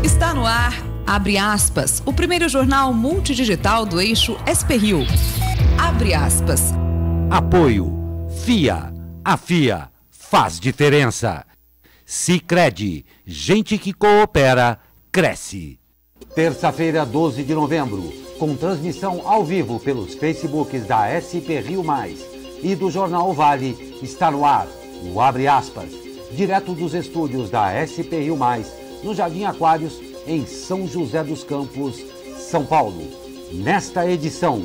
Está no ar, abre aspas, o primeiro jornal multidigital do eixo SP-Rio. Abre aspas. Apoio. FIA. A FIA faz diferença. Sicredi. Gente que coopera, cresce. Terça-feira, 12 de novembro, com transmissão ao vivo pelos Facebooks da SP-Rio Mais e do Jornal Vale, está no ar o Abre Aspas, direto dos estúdios da SP-Rio Mais, no Jardim Aquários, em São José dos Campos, São Paulo. Nesta edição,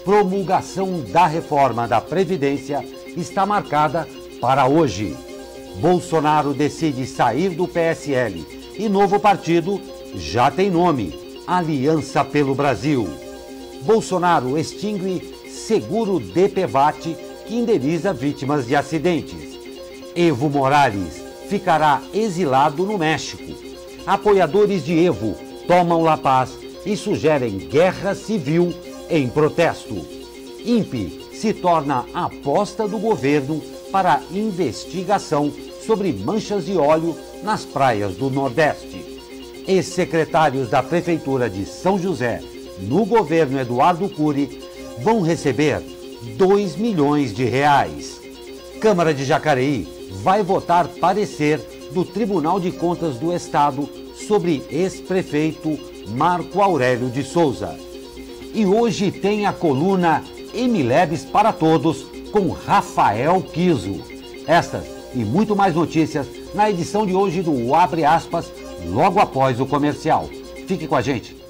promulgação da reforma da Previdência está marcada para hoje. Bolsonaro decide sair do PSL e novo partido já tem nome: Aliança pelo Brasil. Bolsonaro extingue seguro DPVAT que indeniza vítimas de acidentes. Evo Morales ficará exilado no México. Apoiadores de Evo tomam La Paz e sugerem guerra civil em protesto. INPE se torna aposta do governo para investigação sobre manchas de óleo nas praias do Nordeste. Ex-secretários da Prefeitura de São José, no governo Eduardo Cury, vão receber R$2 milhões. Câmara de Jacareí vai votar parecer do Tribunal de Contas do Estado sobre ex-prefeito Marco Aurélio de Souza. E hoje tem a coluna Emilebs para Todos com Rafael Kiso. Estas e muito mais notícias na edição de hoje do Abre Aspas, logo após o comercial. Fique com a gente.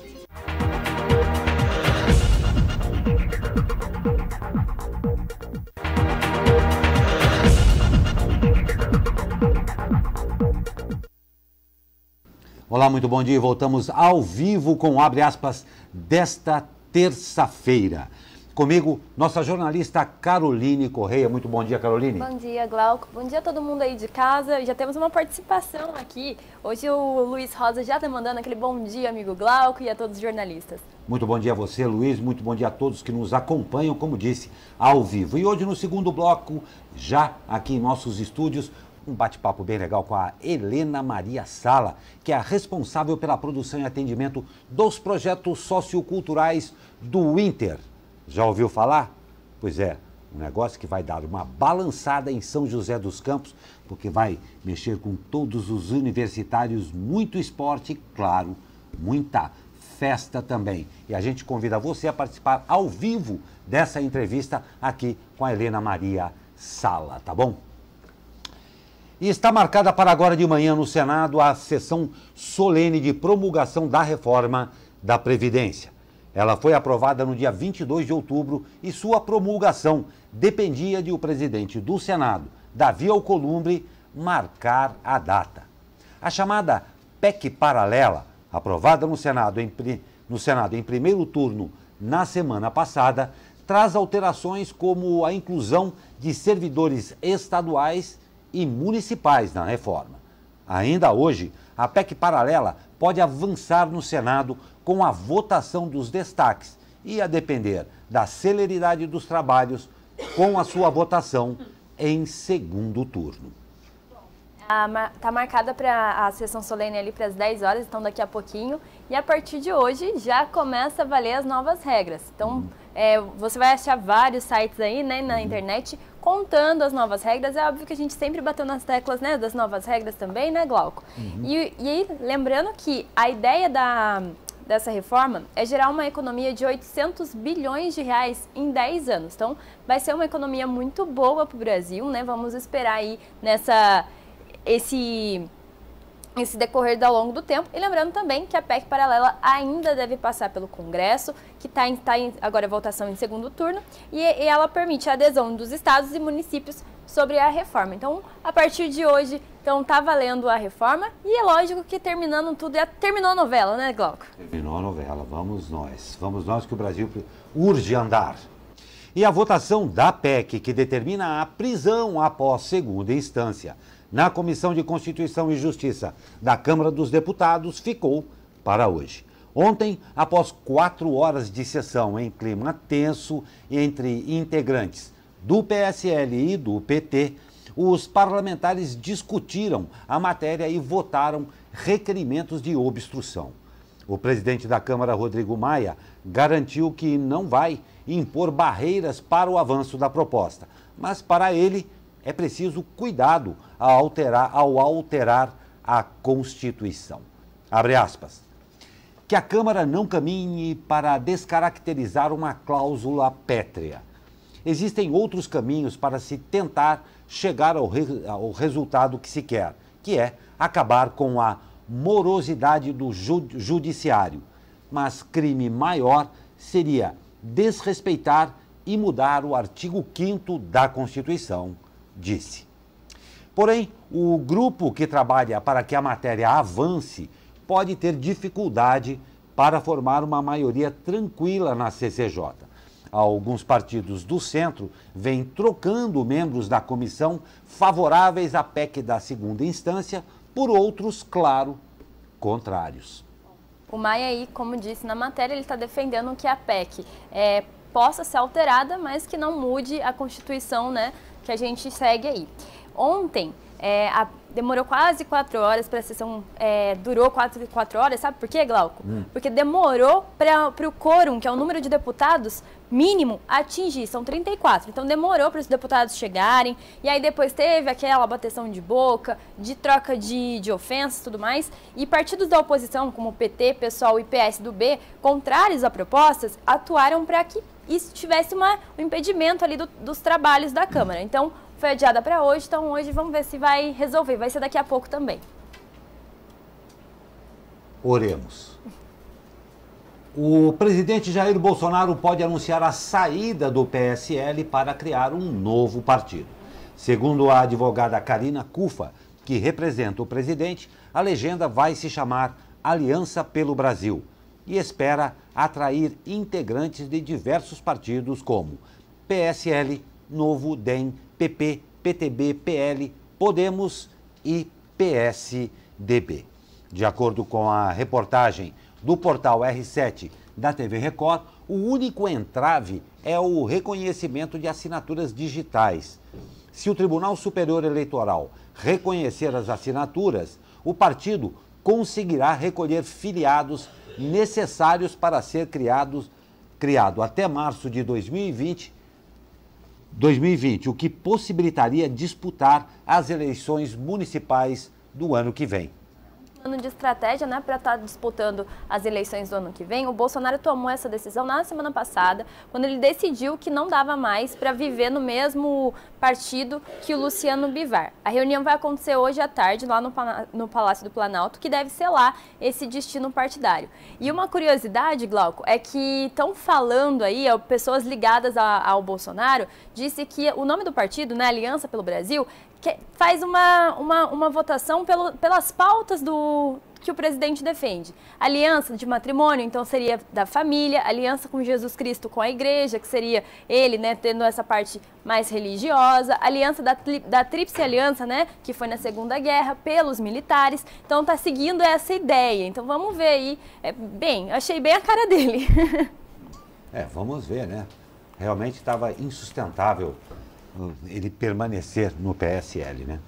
Olá, muito bom dia. Voltamos ao vivo com o Abre Aspas desta terça-feira. Comigo, nossa jornalista Caroline Correia. Muito bom dia, Caroline. Bom dia, Glauco. Bom dia a todo mundo aí de casa. Já temos uma participação aqui. Hoje o Luiz Rosa já está mandando aquele bom dia, amigo Glauco, e a todos os jornalistas. Muito bom dia a você, Luiz. Muito bom dia a todos que nos acompanham, como disse, ao vivo. E hoje, no segundo bloco, já aqui em nossos estúdios, um bate-papo bem legal com a Helena Maria Sala, que é a responsável pela produção e atendimento dos projetos socioculturais do Inter. Já ouviu falar? Pois é, um negócio que vai dar uma balançada em São José dos Campos, porque vai mexer com todos os universitários, muito esporte e, claro, muita festa também. E a gente convida você a participar ao vivo dessa entrevista aqui com a Helena Maria Sala, tá bom? E está marcada para agora de manhã no Senado a sessão solene de promulgação da reforma da Previdência. Ela foi aprovada no dia 22 de outubro e sua promulgação dependia de o presidente do Senado, Davi Alcolumbre, marcar a data. A chamada PEC paralela, aprovada no Senado em primeiro turno na semana passada, traz alterações como a inclusão de servidores estaduais e municipais na reforma. Ainda hoje, a PEC paralela pode avançar no Senado com a votação dos destaques e, a depender da celeridade dos trabalhos, com a sua votação em segundo turno. Está marcada para a sessão solene ali para as 10 horas, então daqui a pouquinho. E a partir de hoje já começa a valer as novas regras. Então você vai achar vários sites aí, né, na internet contando as novas regras. É óbvio que a gente sempre bateu nas teclas, né, das novas regras também, né, Glauco? E aí, lembrando que a ideia dessa reforma é gerar uma economia de 800 bilhões de reais em 10 anos. Então, vai ser uma economia muito boa para o Brasil, né? Vamos esperar aí esse decorrer ao longo do tempo. E lembrando também que a PEC paralela ainda deve passar pelo Congresso, que está agora em votação em segundo turno, e ela permite a adesão dos estados e municípios sobre a reforma. Então, a partir de hoje, tá valendo a reforma, e é lógico que terminando tudo, terminou a novela, né, Glauco? Terminou a novela, vamos nós que o Brasil urge andar. E a votação da PEC, que determina a prisão após segunda instância na Comissão de Constituição e Justiça da Câmara dos Deputados, ficou para hoje. Ontem, após 4 horas de sessão em clima tenso entre integrantes do PSL e do PT, os parlamentares discutiram a matéria e votaram requerimentos de obstrução. O presidente da Câmara, Rodrigo Maia, garantiu que não vai impor barreiras para o avanço da proposta, mas para ele é preciso cuidado ao alterar a Constituição. Abre aspas. Que a Câmara não caminhe para descaracterizar uma cláusula pétrea. Existem outros caminhos para se tentar chegar ao resultado que se quer, que é acabar com a morosidade do judiciário. Mas crime maior seria desrespeitar e mudar o artigo 5º da Constituição, disse. Porém, o grupo que trabalha para que a matéria avance pode ter dificuldade para formar uma maioria tranquila na CCJ. Alguns partidos do centro vêm trocando membros da comissão favoráveis à PEC da segunda instância por outros, claro, contrários. O Maia aí, como disse na matéria, ele está defendendo que a PEC possa ser alterada, mas que não mude a Constituição, né, que a gente segue aí. Ontem, demorou quase 4 horas para a sessão, durou quase 4 horas, sabe por quê, Glauco? Porque demorou para o quórum, que é o número de deputados mínimo, atingir, são 34. Então demorou para os deputados chegarem, e aí depois teve aquela bateção de boca, de troca de ofensas e tudo mais, e partidos da oposição, como o PT, PSOL e PSDB, contrários a propostas, atuaram para que isso tivesse um impedimento ali dos trabalhos da Câmara. Então, foi adiada para hoje, então hoje vamos ver se vai resolver, vai ser daqui a pouco também. Oremos. O presidente Jair Bolsonaro pode anunciar a saída do PSL para criar um novo partido. Segundo a advogada Karina Cufa, que representa o presidente, a legenda vai se chamar Aliança pelo Brasil e espera atrair integrantes de diversos partidos como PSL, Novo, DEM, PP, PTB, PL, Podemos e PSDB. De acordo com a reportagem do portal R7 da TV Record, o único entrave é o reconhecimento de assinaturas digitais. Se o Tribunal Superior Eleitoral reconhecer as assinaturas, o partido conseguirá recolher filiados necessários para ser criado até março de 2020, o que possibilitaria disputar as eleições municipais do ano que vem. Ano de estratégia, né, para estar disputando as eleições do ano que vem, o Bolsonaro tomou essa decisão na semana passada, quando ele decidiu que não dava mais para viver no mesmo partido que o Luciano Bivar. A reunião vai acontecer hoje à tarde, lá no Palácio do Planalto, que deve selar esse destino partidário. E uma curiosidade, Glauco, é que estão falando aí, pessoas ligadas ao Bolsonaro, disse que o nome do partido, né, Aliança pelo Brasil, faz uma votação pelas pautas que o presidente defende. Aliança de matrimônio, então seria da família, aliança com Jesus Cristo com a igreja, que seria ele, né, tendo essa parte mais religiosa, aliança da Tríplice Aliança, né, que foi na Segunda Guerra, pelos militares, então tá seguindo essa ideia. Então vamos ver aí, achei bem a cara dele. Vamos ver, né? Realmente estava insustentável ele permanecer no PSL, né?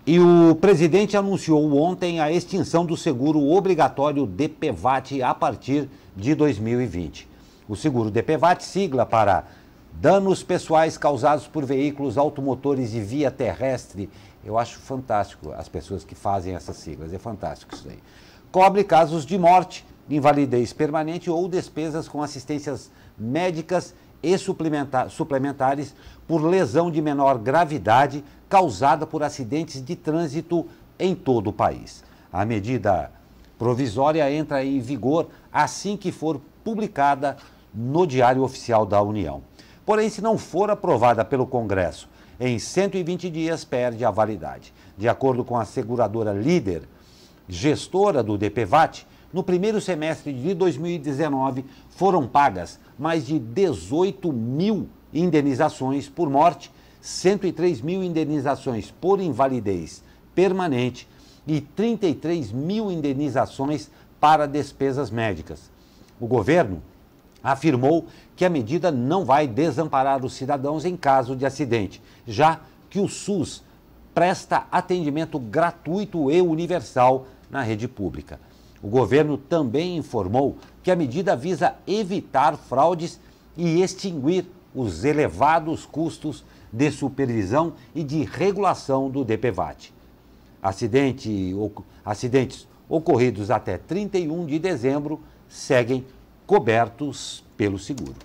E o presidente anunciou ontem a extinção do seguro obrigatório DPVAT a partir de 2020. O seguro DPVAT, sigla para danos pessoais causados por veículos automotores e via terrestre. Eu acho fantástico as pessoas que fazem essas siglas, é fantástico isso aí. Cobre casos de morte, invalidez permanente ou despesas com assistências médicas e suplementares por lesão de menor gravidade causada por acidentes de trânsito em todo o país. A medida provisória entra em vigor assim que for publicada no Diário Oficial da União. Porém, se não for aprovada pelo Congresso, em 120 dias perde a validade. De acordo com a seguradora Líder, gestora do DPVAT, no primeiro semestre de 2019 foram pagas mais de 18 mil indenizações por morte, 103 mil indenizações por invalidez permanente e 33 mil indenizações para despesas médicas. O governo afirmou que a medida não vai desamparar os cidadãos em caso de acidente, já que o SUS presta atendimento gratuito e universal na rede pública. O governo também informou que a medida visa evitar fraudes e extinguir os elevados custos de supervisão e de regulação do DPVAT. Acidentes ocorridos até 31 de dezembro seguem cobertos pelo seguro.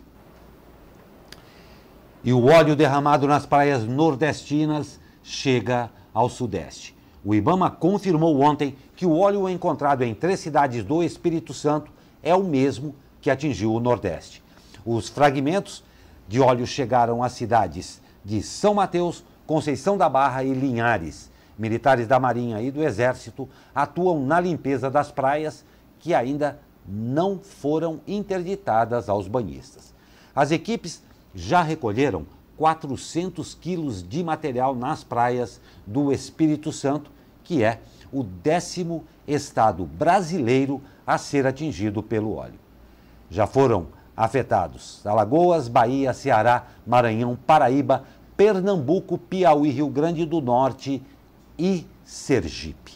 E o óleo derramado nas praias nordestinas chega ao Sudeste. O IBAMA confirmou ontem que o óleo encontrado em 3 cidades do Espírito Santo é o mesmo que atingiu o Nordeste. Os fragmentos de óleo chegaram às cidades de São Mateus, Conceição da Barra e Linhares. Militares da Marinha e do Exército atuam na limpeza das praias que ainda não foram interditadas aos banhistas. As equipes já recolheram 400 quilos de material nas praias do Espírito Santo, que é o 10º estado brasileiro a ser atingido pelo óleo. Já foram afetados Alagoas, Bahia, Ceará, Maranhão, Paraíba, Pernambuco, Piauí, Rio Grande do Norte e Sergipe.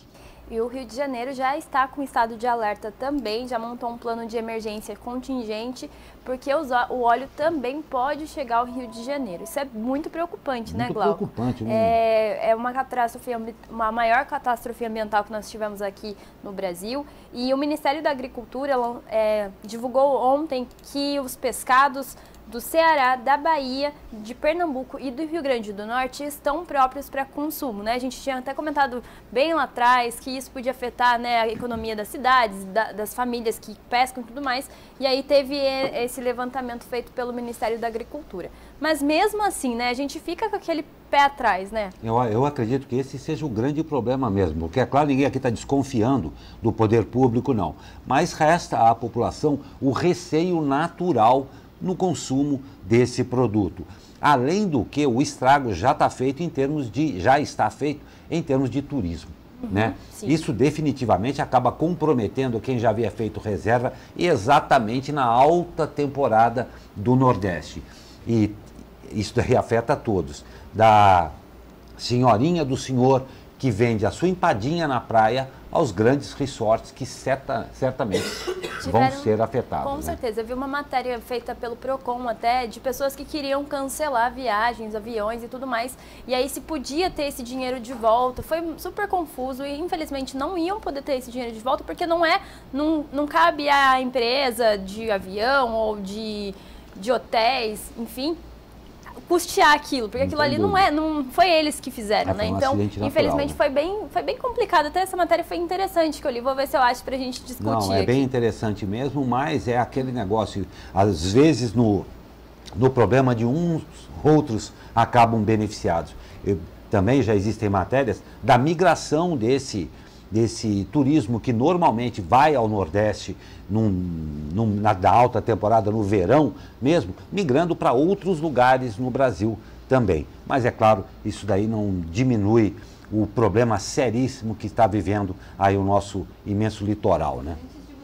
E o Rio de Janeiro já está com estado de alerta também, já montou um plano de emergência contingente, porque o óleo também pode chegar ao Rio de Janeiro. Isso é muito preocupante, né, Glauco? Muito preocupante, né? É uma catástrofe, uma maior catástrofe ambiental que nós tivemos aqui no Brasil. E o Ministério da Agricultura divulgou ontem que os pescados do Ceará, da Bahia, de Pernambuco e do Rio Grande do Norte estão próprios para consumo, né? A gente tinha até comentado bem lá atrás que isso podia afetar, né, a economia das cidades, das famílias que pescam e tudo mais, e aí teve esse levantamento feito pelo Ministério da Agricultura. Mas mesmo assim, né, a gente fica com aquele pé atrás, né? Eu acredito que esse seja o grande problema mesmo, porque é claro, ninguém aqui está desconfiando do poder público, não. Mas resta à população o receio natural no consumo desse produto. Além do que o estrago já está feito em termos de turismo. Né? Isso definitivamente acaba comprometendo quem já havia feito reserva exatamente na alta temporada do Nordeste. E isso daí afeta a todos. Da senhorinha do senhor que vende a sua empadinha na praia aos grandes resorts que certamente vão ser afetados. Com certeza. Eu vi uma matéria feita pelo Procon até, de pessoas que queriam cancelar viagens, aviões e tudo mais. E aí se podia ter esse dinheiro de volta. Foi super confuso e infelizmente não iam poder ter esse dinheiro de volta porque não cabe à empresa de avião ou de hotéis, enfim, custear aquilo, porque aquilo ali não foi eles que fizeram, né? Então, infelizmente foi bem complicado. Até essa matéria foi interessante que eu li, vou ver se eu acho pra gente discutir. Não, é bem interessante mesmo, mas é aquele negócio, às vezes no problema de uns, outros acabam beneficiados. Também já existem matérias da migração desse turismo que normalmente vai ao Nordeste na alta temporada, no verão mesmo, migrando para outros lugares no Brasil também. Mas é claro, isso daí não diminui o problema seríssimo que está vivendo aí o nosso imenso litoral, né?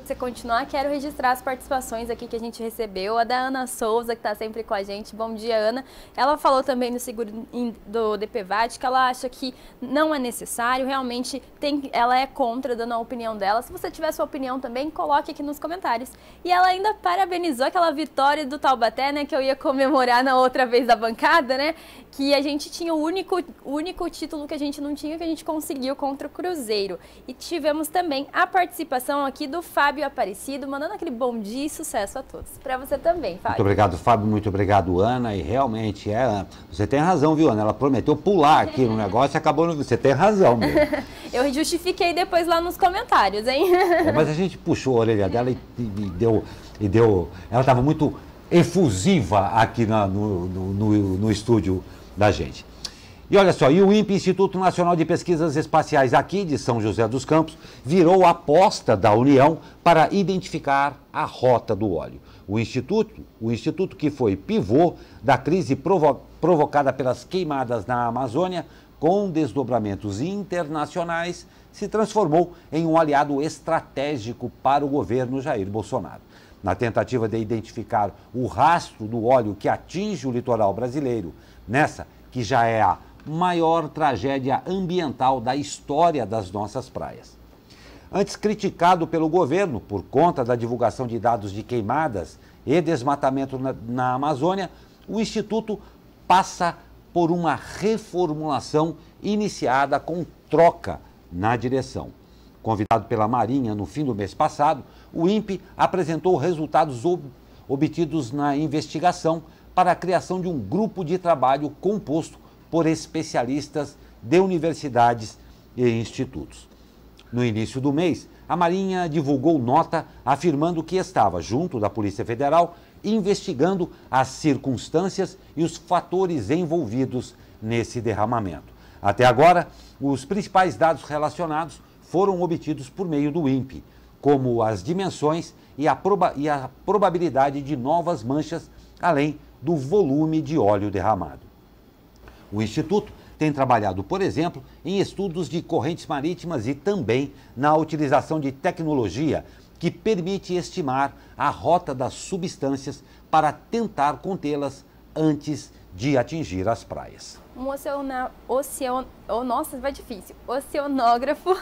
Você continuar, quero registrar as participações aqui que a gente recebeu, a da Ana Souza, que está sempre com a gente. Bom dia, Ana. Ela falou também no seguro do DPVAT que ela acha que não é necessário, realmente ela é contra, dando a opinião dela. Se você tiver sua opinião também, coloque aqui nos comentários. E ela ainda parabenizou aquela vitória do Taubaté, né, que eu ia comemorar na outra vez da bancada, né, que a gente tinha o único título que a gente não tinha, que a gente conseguiu contra o Cruzeiro. E tivemos também a participação aqui do Fábio Aparecido, mandando aquele bom dia e sucesso a todos. Para você também, Fábio. Muito obrigado, Fábio. Muito obrigado, Ana. E realmente, você tem razão, viu, Ana? Ela prometeu pular aqui no negócio e acabou... Você tem razão mesmo. Eu justifiquei depois lá nos comentários, hein? Mas a gente puxou a orelha dela e deu... Ela estava muito efusiva aqui no estúdio da gente. E olha só, o INPE, Instituto Nacional de Pesquisas Espaciais aqui de São José dos Campos, virou aposta da União para identificar a rota do óleo. O instituto que foi pivô da crise provocada pelas queimadas na Amazônia, com desdobramentos internacionais, se transformou em um aliado estratégico para o governo Jair Bolsonaro. Na tentativa de identificar o rastro do óleo que atinge o litoral brasileiro, nessa que já é a maior tragédia ambiental da história das nossas praias. Antes criticado pelo governo por conta da divulgação de dados de queimadas e desmatamento na Amazônia, o Instituto passa por uma reformulação iniciada com troca na direção. Convidado pela Marinha no fim do mês passado, o INPE apresentou resultados obtidos na investigação para a criação de um grupo de trabalho composto por especialistas de universidades e institutos. No início do mês, a Marinha divulgou nota afirmando que estava, junto da Polícia Federal, investigando as circunstâncias e os fatores envolvidos nesse derramamento. Até agora, os principais dados relacionados foram obtidos por meio do INPE, como as dimensões e a probabilidade de novas manchas, além do volume de óleo derramado. O Instituto tem trabalhado, por exemplo, em estudos de correntes marítimas e também na utilização de tecnologia que permite estimar a rota das substâncias para tentar contê-las antes de atingir as praias. Nossa, vai difícil. Oceanógrafo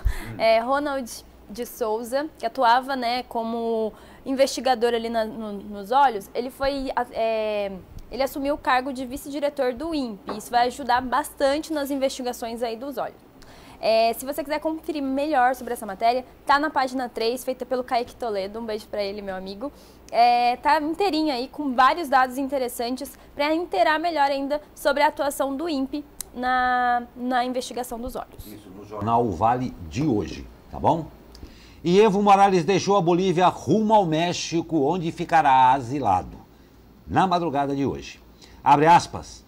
Ronald de Souza, que atuava, né, como investigador ali nos óleos, ele assumiu o cargo de vice-diretor do INPE. Isso vai ajudar bastante nas investigações aí dos óleos. Se você quiser conferir melhor sobre essa matéria, tá na página 3, feita pelo Kaique Toledo, um beijo para ele, meu amigo. Tá inteirinha aí, com vários dados interessantes, para inteirar melhor ainda sobre a atuação do INPE na investigação dos óleos. Isso, no jornal Vale de hoje, tá bom? E Evo Morales deixou a Bolívia rumo ao México, onde ficará asilado na madrugada de hoje. Abre aspas,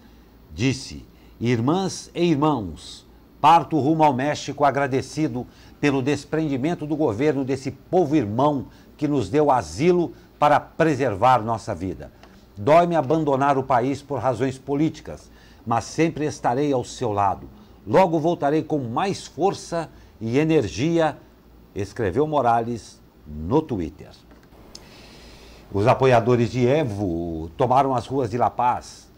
disse: irmãs e irmãos, parto rumo ao México agradecido pelo desprendimento do governo desse povo irmão que nos deu asilo para preservar nossa vida. Dói-me abandonar o país por razões políticas, mas sempre estarei ao seu lado. Logo voltarei com mais força e energia, escreveu Morales no Twitter. Os apoiadores de Evo tomaram as ruas de La Paz.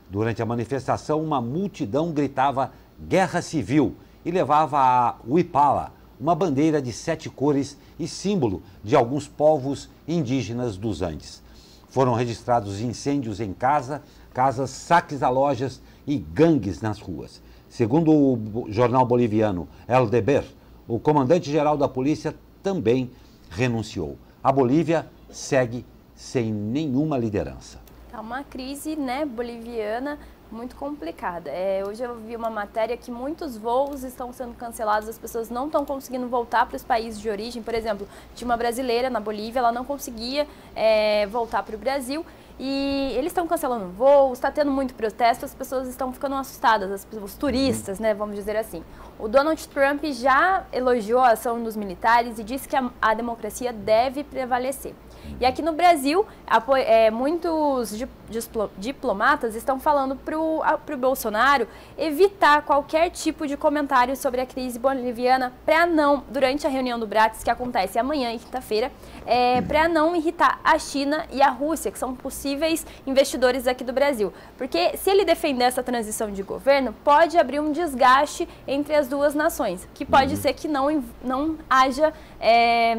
Durante a manifestação, uma multidão gritava guerra civil e levava a huipala, uma bandeira de 7 cores e símbolo de alguns povos indígenas dos Andes. Foram registrados incêndios em casas, saques a lojas e gangues nas ruas. Segundo o jornal boliviano El Deber, o comandante-geral da polícia também renunciou. A Bolívia segue sem nenhuma liderança. Tá uma crise, né, boliviana muito complicada. Hoje eu vi uma matéria que muitos voos estão sendo cancelados, as pessoas não estão conseguindo voltar para os países de origem. Por exemplo, tinha uma brasileira na Bolívia, ela não conseguia voltar para o Brasil e eles estão cancelando voos, está tendo muito protesto, as pessoas estão ficando assustadas, os turistas, né, vamos dizer assim. O Donald Trump já elogiou a ação dos militares e disse que a democracia deve prevalecer. E aqui no Brasil, muitos diplomatas estão falando para o Bolsonaro evitar qualquer tipo de comentário sobre a crise boliviana para não, durante a reunião do BRATS, que acontece amanhã, quinta-feira, para não irritar a China e a Rússia, que são possíveis investidores aqui do Brasil. Porque se ele defender essa transição de governo, pode abrir um desgaste entre as duas nações, que pode ser que não haja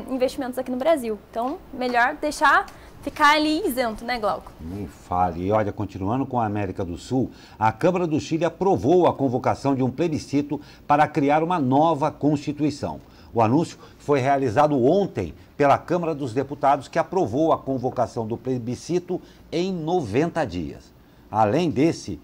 investimentos aqui no Brasil. Então, melhor deixar ficar ali isento, né, Glauco? Nem fale. E olha, continuando com a América do Sul, a Câmara do Chile aprovou a convocação de um plebiscito para criar uma nova Constituição. O anúncio foi realizado ontem pela Câmara dos Deputados, que aprovou a convocação do plebiscito em 90 dias. Além desse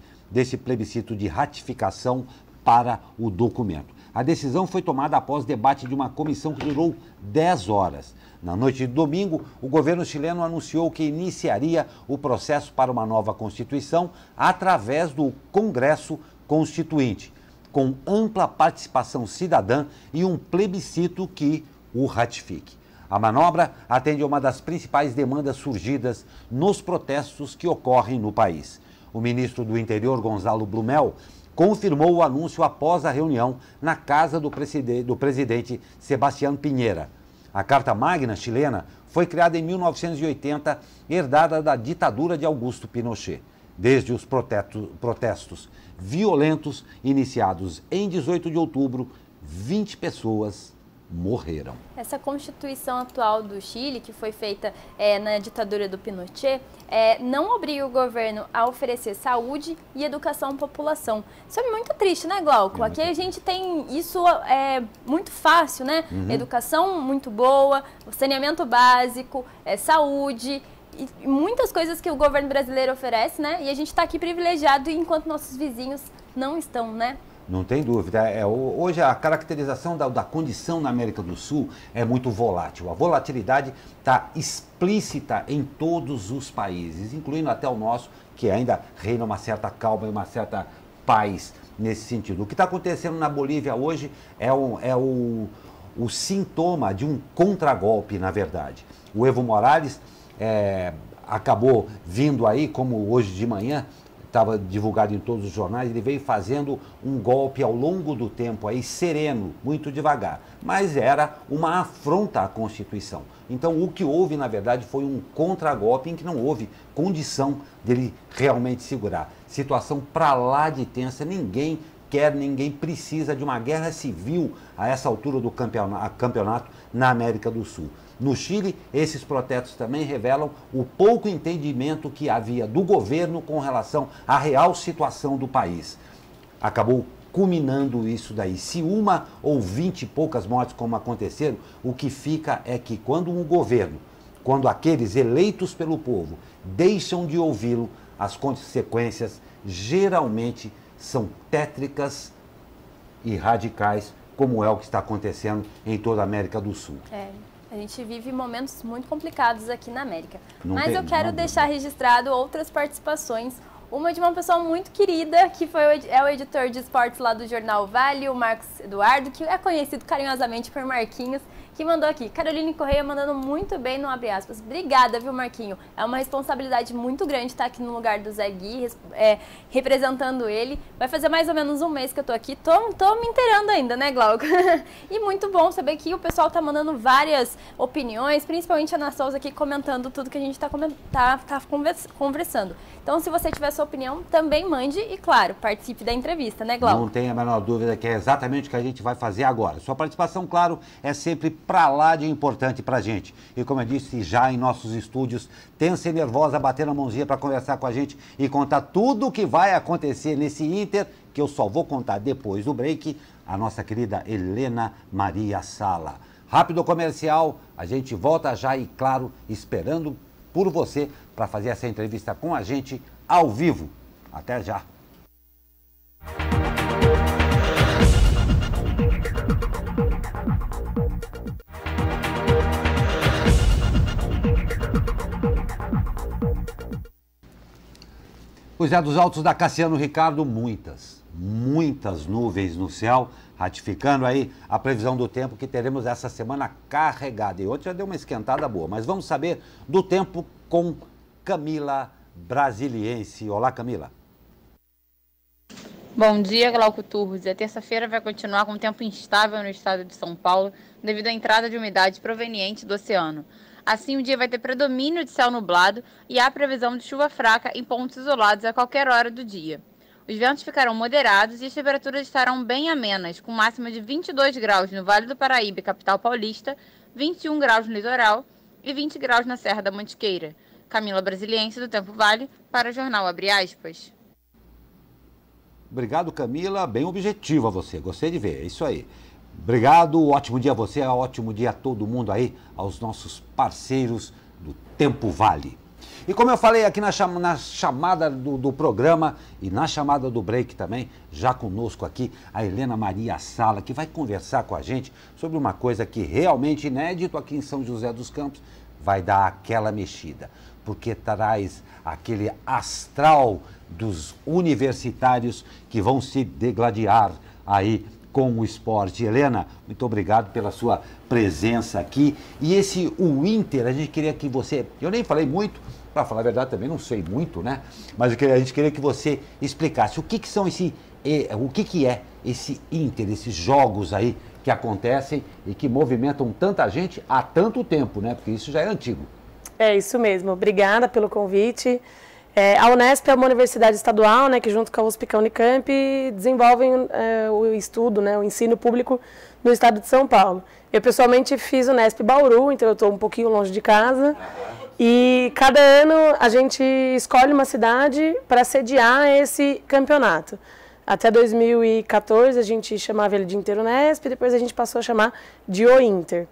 plebiscito de ratificação para o documento. A decisão foi tomada após debate de uma comissão que durou 10 horas. Na noite de domingo, o governo chileno anunciou que iniciaria o processo para uma nova Constituição através do Congresso Constituinte, com ampla participação cidadã e um plebiscito que o ratifique. A manobra atende a uma das principais demandas surgidas nos protestos que ocorrem no país. O ministro do Interior, Gonzalo Blumel, confirmou o anúncio após a reunião na casa do presidente Sebastián Piñera. A Carta Magna chilena foi criada em 1980, herdada da ditadura de Augusto Pinochet. desde os protestos violentos iniciados em 18 de outubro, 20 pessoas morreram. Essa Constituição atual do Chile, que foi feita na ditadura do Pinochet, não obriga o governo a oferecer saúde e educação à população. Isso é muito triste, né, Glauco? Aqui a gente tem isso muito fácil, né? Educação muito boa, saneamento básico, saúde e muitas coisas que o governo brasileiro oferece, né? E a gente está aqui privilegiado enquanto nossos vizinhos não estão, né? Não tem dúvida. Hoje a caracterização da condição na América do Sul é muito volátil. A volatilidade está explícita em todos os países, incluindo até o nosso, que ainda reina uma certa calma e uma certa paz nesse sentido. O que está acontecendo na Bolívia hoje é o sintoma de um contragolpe, na verdade. O Evo Morales acabou vindo aí, como hoje de manhã, estava divulgado em todos os jornais, ele veio fazendo um golpe ao longo do tempo aí, sereno, muito devagar, mas era uma afronta à Constituição. Então o que houve, na verdade, foi um contragolpe em que não houve condição dele realmente segurar. Situação para lá de tensa, ninguém precisa de uma guerra civil a essa altura do campeonato na América do Sul. No Chile, esses protestos também revelam o pouco entendimento que havia do governo com relação à real situação do país. Acabou culminando isso daí. Se uma ou 20 e poucas mortes como aconteceram, o que fica é que quando um governo, quando aqueles eleitos pelo povo deixam de ouvi-lo, as consequências geralmente são tétricas e radicais, como é o que está acontecendo em toda a América do Sul. A gente vive momentos muito complicados aqui na América. Mas eu quero deixar registrado outras participações. Uma de uma pessoa muito querida, que é o editor de esportes lá do Jornal Vale, o Marcos Eduardo, que é conhecido carinhosamente por Marquinhos, que mandou aqui. Caroline Correia mandando muito bem no abre aspas. Obrigada, viu, Marquinho? É uma responsabilidade muito grande estar aqui no lugar do Zé Gui, representando ele. Vai fazer mais ou menos um mês que eu tô aqui. Tô me inteirando ainda, né, Glauco? E muito bom saber que o pessoal tá mandando várias opiniões, principalmente a Ana Souza aqui comentando tudo que a gente tá conversando. Então, se você tiver sua opinião, também mande e, claro, participe da entrevista, né, Glauco? Não tenha a menor dúvida que é exatamente o que a gente vai fazer agora. Sua participação, claro, é sempre pra lá de importante pra gente. E como eu disse já em nossos estúdios, tensa e nervosa, batendo a mãozinha para conversar com a gente e contar tudo o que vai acontecer nesse Inter, que eu só vou contar depois do break, a nossa querida Helena Maria Sala. Rápido comercial, a gente volta já e, claro, esperando por você para fazer essa entrevista com a gente ao vivo. Até já! Pois é, dos altos da Cassiano Ricardo, muitas nuvens no céu, ratificando aí a previsão do tempo que teremos essa semana carregada. E ontem já deu uma esquentada boa, mas vamos saber do tempo com Camila Brasiliense. Olá, Camila. Bom dia, Glauco Turbos. A terça-feira vai continuar com tempo instável no estado de São Paulo, devido à entrada de umidade proveniente do oceano. Assim, o dia vai ter predomínio de céu nublado e há previsão de chuva fraca em pontos isolados a qualquer hora do dia. Os ventos ficarão moderados e as temperaturas estarão bem amenas, com máxima de 22 graus no Vale do Paraíba e capital paulista, 21 graus no litoral e 20 graus na Serra da Mantiqueira. Camila Brasiliense, do Tempo Vale, para o Jornal Abre Aspas. Obrigado, Camila. Bem objetiva você. Gostei de ver. É isso aí. Obrigado. Ótimo dia a você. Ótimo dia a todo mundo aí, aos nossos parceiros do Tempo Vale. E como eu falei aqui na chamada do programa e na chamada do break também, já conosco aqui a Helena Maria Sala, que vai conversar com a gente sobre uma coisa que realmente inédito aqui em São José dos Campos, vai dar aquela mexida, porque traz aquele astral dos universitários que vão se degladiar aí com o esporte. Helena, muito obrigado pela sua presença aqui. E o Inter, a gente queria que você... Eu nem falei muito, para falar a verdade também não sei muito, né? Mas a gente queria que você explicasse o que são o que é esse Inter, esses jogos aí que acontecem e que movimentam tanta gente há tanto tempo, né? Porque isso já é antigo. É isso mesmo. Obrigada pelo convite. A Unesp é uma universidade estadual, né, que junto com a USP e a Unicamp desenvolvem o estudo, né, o ensino público no estado de São Paulo. Eu pessoalmente fiz Unesp Bauru, então eu estou um pouquinho longe de casa. E cada ano a gente escolhe uma cidade para sediar esse campeonato. Até 2014 a gente chamava ele de Inter Unesp, depois a gente passou a chamar de O Inter.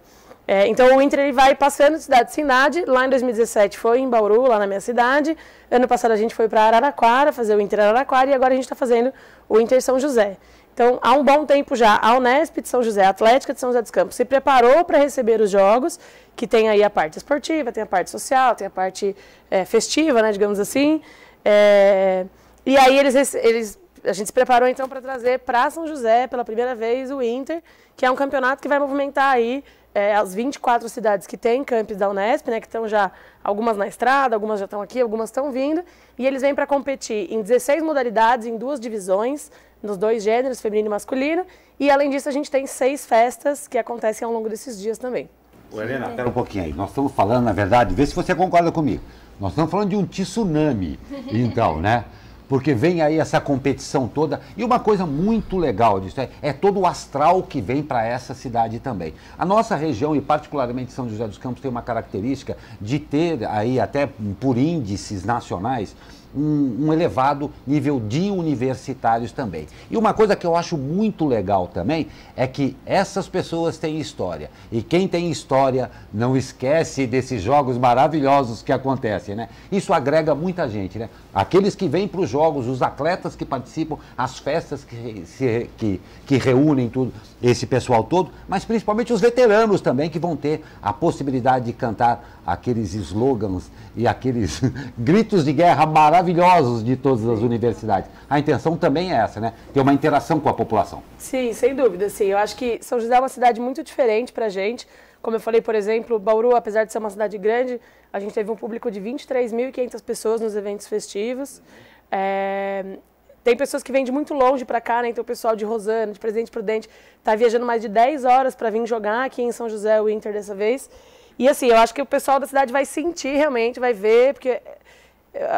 Então o Inter ele vai passando de cidade em cidade. Lá em 2017 foi em Bauru, lá na minha cidade. Ano passado a gente foi para Araraquara, fazer o Inter Araraquara, e agora a gente está fazendo o Inter São José. Então, há um bom tempo já, a Unesp de São José, a Atlética de São José dos Campos, se preparou para receber os jogos, que tem aí a parte esportiva, tem a parte social, tem a parte festiva, né, digamos assim. E aí a gente se preparou então para trazer para São José, pela primeira vez, o Inter, que é um campeonato que vai movimentar aí as 24 cidades que tem campus da Unesp, né, que estão já algumas na estrada, algumas já estão aqui, algumas estão vindo, e eles vêm para competir em 16 modalidades, em 2 divisões, nos 2 gêneros, feminino e masculino, e além disso a gente tem 6 festas que acontecem ao longo desses dias também. Ô, Helena, espera um pouquinho aí, nós estamos falando, na verdade, vê se você concorda comigo, nós estamos falando de um tsunami, então, né? Porque vem aí essa competição toda, e uma coisa muito legal disso é todo o astral que vem para essa cidade também. A nossa região, e particularmente São José dos Campos, tem uma característica de ter aí, até por índices nacionais, um elevado nível de universitários também. E uma coisa que eu acho muito legal também é que essas pessoas têm história. E quem tem história não esquece desses jogos maravilhosos que acontecem, né? Isso agrega muita gente, né? Aqueles que vêm para os jogos, os atletas que participam, as festas que reúnem tudo, esse pessoal todo, mas principalmente os veteranos também, que vão ter a possibilidade de cantar aqueles slogans e aqueles gritos de guerra maravilhosos de todas as universidades. A intenção também é essa, né? Ter uma interação com a população. Sim, sem dúvida, sim. Eu acho que São José é uma cidade muito diferente para a gente. Como eu falei, por exemplo, Bauru, apesar de ser uma cidade grande, a gente teve um público de 23.500 pessoas nos eventos festivos. Tem pessoas que vêm de muito longe para cá, né? Então o pessoal de Rosana, de Presidente Prudente, está viajando mais de 10 horas para vir jogar aqui em São José o Inter dessa vez. E assim, eu acho que o pessoal da cidade vai sentir realmente, vai ver, porque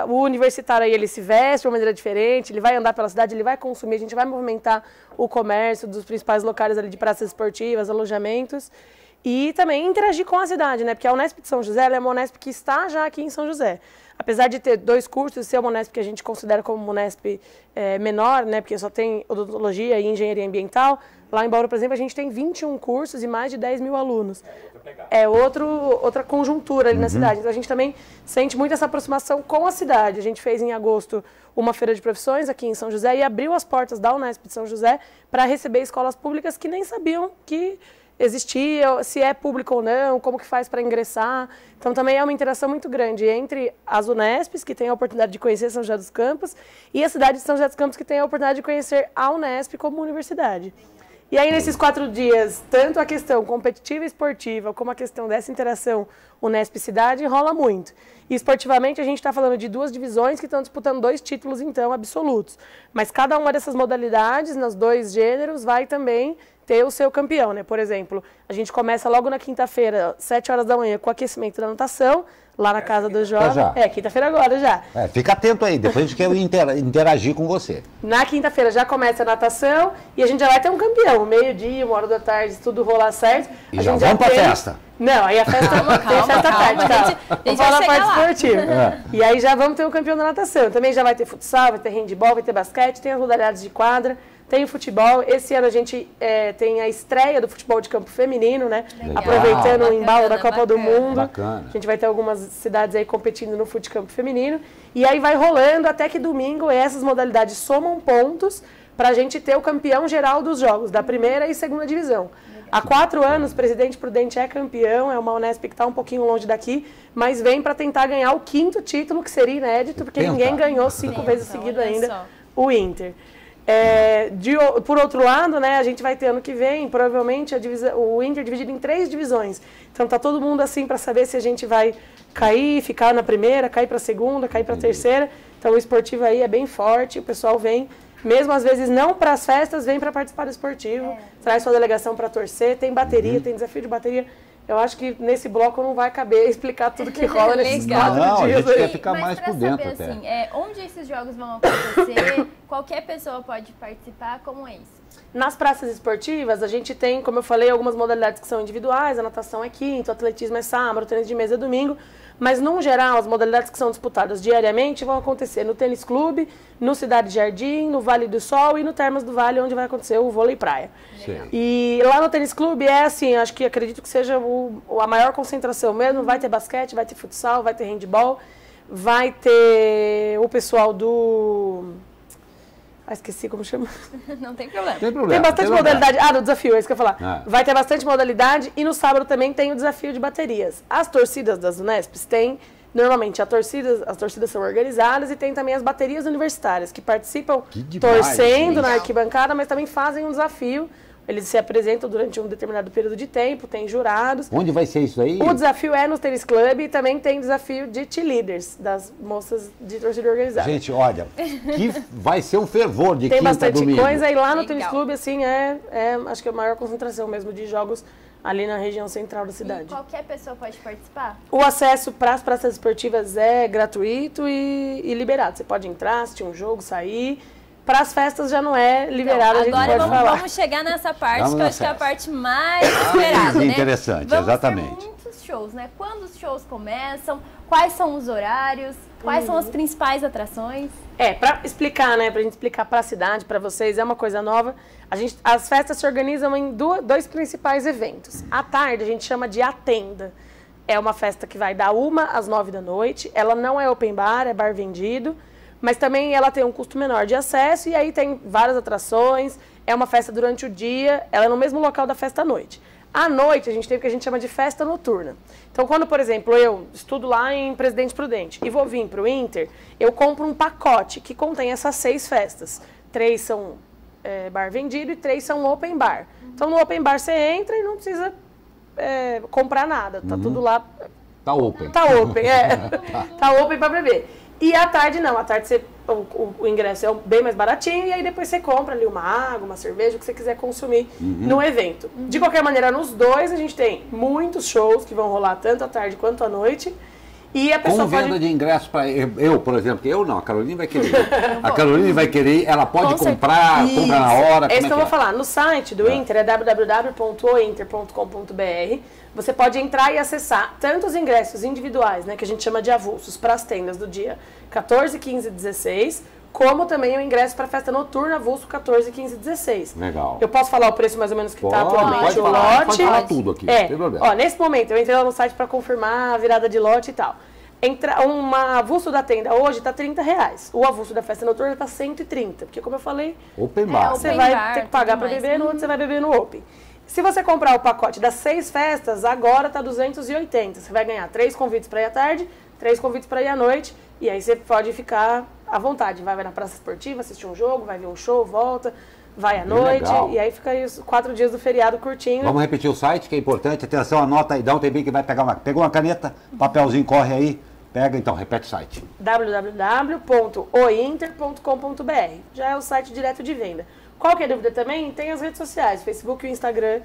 o universitário aí, ele se veste de uma maneira diferente, ele vai andar pela cidade, ele vai consumir, a gente vai movimentar o comércio dos principais locais ali de praças esportivas, alojamentos, e também interagir com a cidade, né? Porque a Unesp de São José, ela é uma Unesp que está já aqui em São José. Apesar de ter 2 cursos, ser uma Unesp que a gente considera como uma Unesp menor, né? Porque só tem odontologia e engenharia ambiental, lá em Bauru, por exemplo, a gente tem 21 cursos e mais de 10 mil alunos. Outra conjuntura ali na cidade. Então a gente também sente muito essa aproximação com a cidade. A gente fez em agosto uma feira de profissões aqui em São José e abriu as portas da Unesp de São José para receber escolas públicas que nem sabiam que existia, se é público ou não, como que faz para ingressar. Então também é uma interação muito grande entre as Unesps, que têm a oportunidade de conhecer São José dos Campos, e a cidade de São José dos Campos, que tem a oportunidade de conhecer a Unesp como universidade. E aí, nesses 4 dias, tanto a questão competitiva e esportiva, como a questão dessa interação Unesp-cidade, rola muito. E esportivamente, a gente está falando de 2 divisões que estão disputando 2 títulos, então, absolutos. Mas cada uma dessas modalidades, nos 2 gêneros, vai também ter o seu campeão, né? Por exemplo, a gente começa logo na quinta-feira, 7 horas da manhã, com o aquecimento da natação, lá na Casa do Jovem. Quinta-feira agora já. Fica atento aí, depois a gente quer interagir com você. Na quinta-feira já começa a natação e a gente já vai ter um campeão. Meio-dia, 1 hora da tarde, se tudo rolar certo. E já vamos pra festa. Não, aí a festa tem festa à tarde, calma. Vamos falar da parte esportiva. E aí já vamos ter um campeão da natação. Também já vai ter futsal, vai ter handball, vai ter basquete, tem as modalidades de quadra. Tem o futebol. Esse ano a gente tem a estreia do futebol de campo feminino, né? Legal. Aproveitando o embalo da Copa do Mundo. Bacana. A gente vai ter algumas cidades aí competindo no fute campo feminino. E aí vai rolando até que domingo essas modalidades somam pontos para a gente ter o campeão geral dos jogos, da primeira e segunda divisão. Há 4 anos, Presidente Prudente é campeão, é uma Unesp que está um pouquinho longe daqui, mas vem para tentar ganhar o 5º título, que seria inédito, porque ninguém ganhou 5 vezes seguidas ainda, o Inter. Por outro lado, né, a gente vai ter ano que vem, provavelmente, o Inter dividido em 3 divisões. Então tá todo mundo assim para saber se a gente vai cair, ficar na primeira, cair para a segunda, cair para a terceira. Então o esportivo aí é bem forte, o pessoal vem, mesmo às vezes não para as festas, vem para participar do esportivo, traz sua delegação para torcer, tem bateria, tem desafio de bateria. Eu acho que nesse bloco não vai caber explicar tudo que rola nesses 4 Não, a dias gente quer aí. ficar Mas mais pra por dentro saber, até. assim, onde esses jogos vão acontecer, qualquer pessoa pode participar, como é isso? Nas praças esportivas, a gente tem, como eu falei, algumas modalidades que são individuais, a natação é quinta, o atletismo é sábado, o tênis de mesa é domingo, mas, no geral, as modalidades que são disputadas diariamente vão acontecer no Tênis Clube, no Cidade Jardim, no Vale do Sol e no Termas do Vale, onde vai acontecer o vôlei praia. Sim. E lá no Tênis Clube é assim, acredito que seja a maior concentração mesmo, vai ter basquete, vai ter futsal, vai ter handball, vai ter o pessoal do... esqueci como chama. Não tem problema. Tem bastante modalidade. Do desafio, é isso que eu ia falar. Vai ter bastante modalidade e no sábado também tem o desafio de baterias. As torcidas das Unesps têm, normalmente, as torcidas são organizadas e tem também as baterias universitárias, que participam torcendo na arquibancada, mas também fazem um desafio. Eles se apresentam durante um determinado período de tempo, tem jurados. Onde vai ser isso aí? O desafio é no Tênis Clube e também tem desafio de cheerleaders, das moças de torcida organizada. Gente, olha, que vai ser um fervor de tem quinta a bastante domingo. coisa e lá no Legal. Tênis Clube, assim, acho que é a maior concentração mesmo de jogos ali na região central da cidade. E qualquer pessoa pode participar? O acesso para as praças esportivas é gratuito e liberado. Você pode entrar, assistir um jogo, sair. Para as festas já não é liberado, então, a gente agora pode falar. vamos chegar nessa parte, Vamos que eu na acho que é a festa. parte mais esperada, né? Interessante, vamos exatamente. Ter muitos shows, né? Quando os shows começam, quais são os horários, quais são as principais atrações? Para explicar, né, pra gente explicar para a cidade, para vocês, é uma coisa nova. As festas se organizam em dois principais eventos. À tarde, a gente chama de A Tenda. É uma festa que vai da 1 às 9 da noite. Ela não é open bar, é bar vendido. Mas também ela tem um custo menor de acesso e aí tem várias atrações. É uma festa durante o dia, ela é no mesmo local da festa à noite. À noite, a gente tem o que a gente chama de festa noturna. Então, quando, por exemplo, eu estudo lá em Presidente Prudente e vou vir para o Inter, eu compro um pacote que contém essas 6 festas. 3 são bar vendido e 3 são open bar. Então, no open bar você entra e não precisa comprar nada. Tá tudo lá. Tá open. Tá open, Tá open para beber. E à tarde não, à tarde o ingresso é bem mais baratinho e aí depois você compra ali uma água, uma cerveja, o que você quiser consumir no evento. De qualquer maneira, nos dois a gente tem muitos shows que vão rolar tanto à tarde quanto à noite. E a pessoa Com venda de ingressos para por exemplo, eu não, a Caroline vai querer. A Caroline vai querer, ela pode comprar, compra na hora. É isso que eu vou falar. No site do Inter é www.ointer.com.br. Você pode entrar e acessar tanto os ingressos individuais, né, que a gente chama de avulsos, para as tendas do dia 14, 15 e 16, como também o ingresso para a festa noturna avulso 14, 15 e 16. Legal. Eu posso falar o preço mais ou menos que está atualmente o lote? Pode falar tudo aqui, não tem problema. Nesse momento, eu entrei lá no site para confirmar a virada de lote e tal. Um avulso da tenda hoje está R$30. O avulso da festa noturna está 130, porque como eu falei, open bar. Você vai ter que pagar para beber, no outro você vai beber no open. Se você comprar o pacote das 6 festas, agora está 280. Você vai ganhar 3 convites para ir à tarde, 3 convites para ir à noite, e aí você pode ficar à vontade. Vai na praça esportiva, assistir um jogo, vai ver um show, volta, vai à noite, legal. E aí fica aí os 4 dias do feriado curtinho. Vamos repetir o site, que é importante. Atenção, anota aí, dá um tempinho que vai pegar pegou uma caneta, papelzinho, corre aí. Pega, então, repete o site. www.ointer.com.br. Já é o site direto de venda. Qualquer dúvida também, tem as redes sociais, Facebook e o Instagram.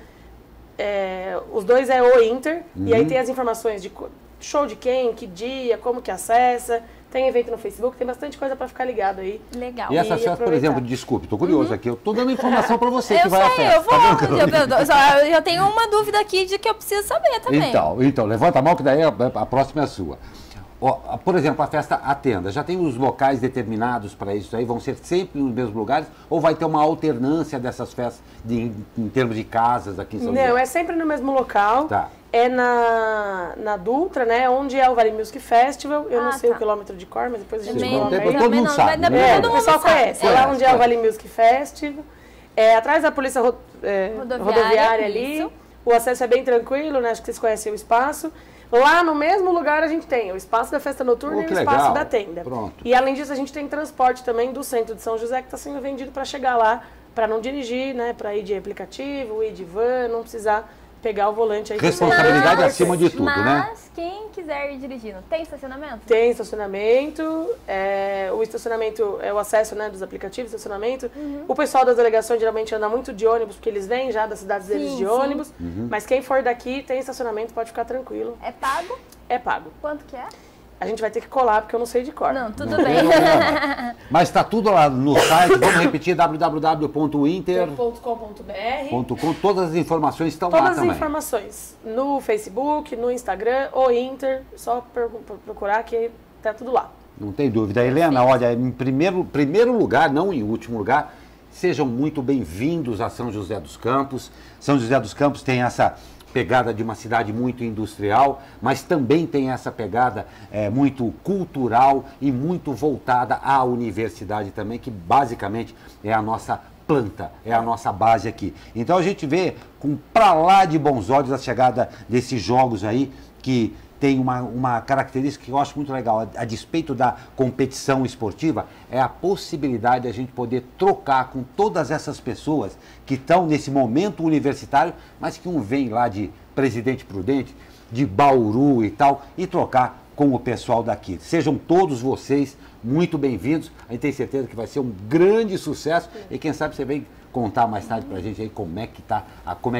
Os dois é o Inter. E aí tem as informações de show de quem, que dia, como que acessa. Tem evento no Facebook, tem bastante coisa para ficar ligado aí. Legal. E essas festas, por exemplo, desculpe, tô curioso aqui, eu tô dando informação para você que vai à festa. Eu eu tenho uma dúvida aqui de que eu preciso saber também. Então, levanta a mão que daí a próxima é sua. Por exemplo, a festa à tenda, já tem os locais determinados para isso aí? Vão ser sempre nos mesmos lugares? Ou vai ter uma alternância dessas festas em termos de casas aqui em São José? Não, é sempre no mesmo local. Tá. É na Dutra, né? Onde é o Vale Music Festival. Eu não sei o quilômetro de cor, mas depois a gente coloca aí. Todo mundo sabe. O pessoal conhece. É lá onde é o Vale Music Festival. Atrás da polícia rodoviária ali. Isso. O acesso é bem tranquilo, né? Acho que vocês conhecem o espaço. Lá no mesmo lugar a gente tem o espaço da festa noturna e o espaço legal. da tenda. Pronto. E além disso a gente tem transporte também do centro de São José que está sendo vendido para chegar lá, para não dirigir, né? Para ir de aplicativo, ir de van, não precisar pegar o volante aí. Responsabilidade acima de tudo, né? Mas quem quiser quiser ir dirigindo, tem estacionamento? Tem estacionamento, o estacionamento é o acesso, né, dos aplicativos de estacionamento. O pessoal das delegações geralmente anda muito de ônibus, porque eles vêm já das cidades deles de ônibus. Mas quem for daqui tem estacionamento, pode ficar tranquilo. É pago? É pago. Quanto que é? A gente vai ter que colar, porque eu não sei de cor. Não, tudo bem. Mas está tudo lá no site, vamos repetir, www.inter.com.br. Todas as informações estão lá também. Todas as informações, no Facebook, no Instagram, o Inter, só procurar que tá tudo lá. Não tem dúvida. Helena, olha, em primeiro lugar, não em último lugar, sejam muito bem-vindos a São José dos Campos. São José dos Campos tem essa pegada de uma cidade muito industrial, mas também tem essa pegada muito cultural e muito voltada à universidade também, que basicamente é a nossa planta, é a nossa base aqui. Então a gente vê com pra lá de bons olhos a chegada desses jogos aí, que tem uma característica que eu acho muito legal, a despeito da competição esportiva, é a possibilidade de a gente poder trocar com todas essas pessoas que estão nesse momento universitário, mas que vem lá de Presidente Prudente, de Bauru e tal, e trocar com o pessoal daqui. Sejam todos vocês muito bem-vindos, a gente tem certeza que vai ser um grande sucesso e quem sabe você vem contar mais tarde pra gente aí como é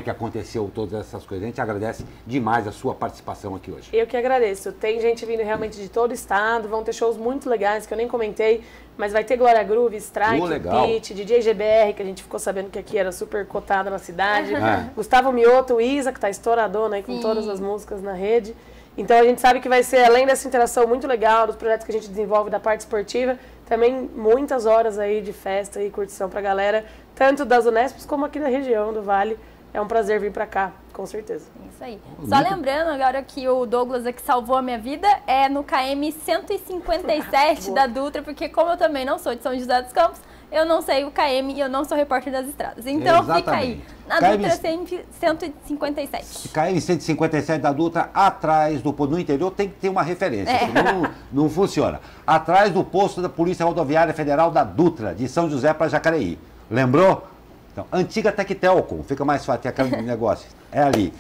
que aconteceu todas essas coisas. A gente agradece demais a sua participação aqui hoje. Eu que agradeço. Tem gente vindo realmente de todo o estado, vão ter shows muito legais que eu nem comentei, mas vai ter Glória Groove, Strike, Beat, DJ GBR, que a gente ficou sabendo que aqui era super cotado na cidade. Gustavo Mioto, Isa, que tá estouradona aí com todas as músicas na rede. Então a gente sabe que vai ser, além dessa interação muito legal, dos projetos que a gente desenvolve da parte esportiva, também muitas horas aí de festa e curtição pra galera, tanto das Unesps como aqui da região do Vale. É um prazer vir pra cá, com certeza. Isso aí. Só lembrando agora que o Douglas aqui salvou a minha vida, é no KM 157 da Dutra, porque como eu também não sou de São José dos Campos, eu não sei o KM e eu não sou repórter das estradas. Então fica aí, na Dutra 157. KM 157 da Dutra, atrás no interior tem que ter uma referência, senão não funciona. Atrás do posto da Polícia Rodoviária Federal da Dutra, de São José para Jacareí. Lembrou? Então, antiga Tectelcom, fica mais fácil, tem aquele negócio, é ali.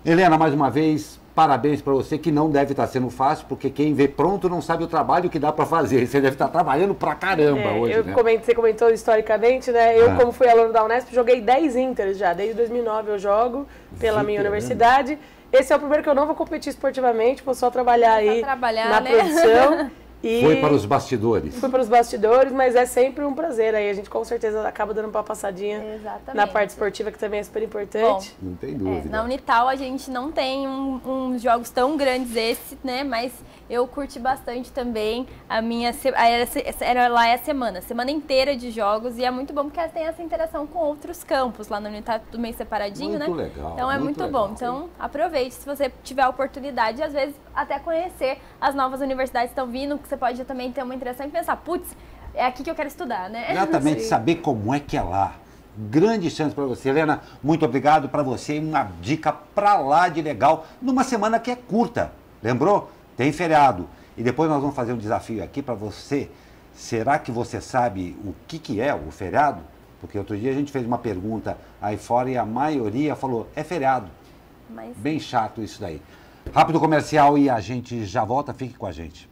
Helena, mais uma vez, parabéns para você, que não deve estar sendo fácil, porque quem vê pronto não sabe o trabalho que dá para fazer. Você deve estar trabalhando pra caramba hoje, né? Você comentou historicamente, né? Eu, como fui aluno da Unesp, joguei 10 Inters já. Desde 2009 eu jogo pela minha universidade. Esse é o primeiro que eu não vou competir esportivamente, vou só trabalhar aí na produção. E foi para os bastidores. Fui para os bastidores, mas é sempre um prazer. Aí a gente com certeza acaba dando uma passadinha na parte esportiva, que também é super importante. Bom, não tem dúvida. Na Unital a gente não tem uns jogos tão grandes né? Mas eu curti bastante também a minha... Lá é a semana inteira de jogos e é muito bom porque tem essa interação com outros campos. Lá na Unital tudo meio separadinho, muito né? Legal, então é muito legal, bom. Então aproveite se você tiver a oportunidade, às vezes até conhecer as novas universidades que estão vindo, que você pode também ter uma interação e pensar, putz, é aqui que eu quero estudar, né? Exatamente, saber como é que é lá. Grande chance para você. Helena, muito obrigado para você. Uma dica para lá de legal, numa semana que é curta. Lembrou? Tem feriado. E depois nós vamos fazer um desafio aqui para você. Será que você sabe o que é o feriado? Porque outro dia a gente fez uma pergunta aí fora e a maioria falou, é feriado. Mas... Bem chato isso daí. Rápido comercial e a gente já volta. Fique com a gente.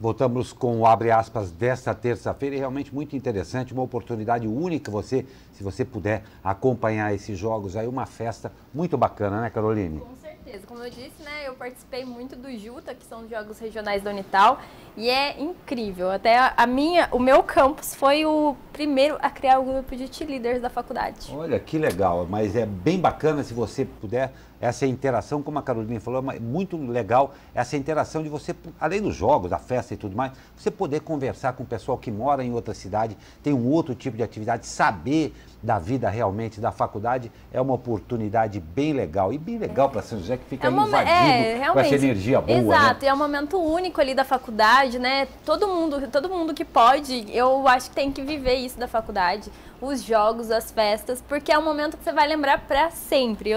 Voltamos com o Abre Aspas desta terça-feira e realmente muito interessante, uma oportunidade única se você puder acompanhar esses jogos aí, uma festa muito bacana, né, Caroline? Com certeza, como eu disse, né, eu participei muito do Juta, que são os jogos regionais da Unital, e é incrível, até o meu campus foi o primeiro a criar o grupo de cheerleaders da faculdade. Olha, que legal, mas é bem bacana se você puder, essa interação, como a Carolina falou, é muito legal essa interação de você, além dos jogos, da festa e tudo mais, você poder conversar com o pessoal que mora em outra cidade, tem um outro tipo de atividade, saber da vida realmente da faculdade é uma oportunidade bem legal. E bem legal para São José, que fica invadido com essa energia boa. Exato, né? É um momento único ali da faculdade, né? Todo mundo que pode, eu acho que tem que viver isso da faculdade, os jogos, as festas, porque é um momento que você vai lembrar para sempre.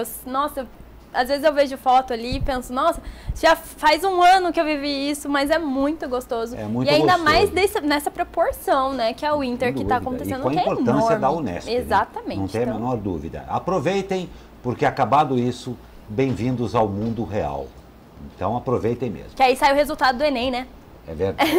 às vezes eu vejo foto ali e penso, nossa, já faz um ano que eu vivi isso, mas é muito gostoso. É muito e ainda gostoso. mais nessa proporção, né, que é o Inter que está acontecendo, e com a que é importância enorme. da Unesp. Exatamente. Né? Não tem a menor dúvida. Aproveitem, porque acabado isso, bem-vindos ao mundo real. Então aproveitem mesmo. Que aí sai o resultado do Enem, né? É verdade.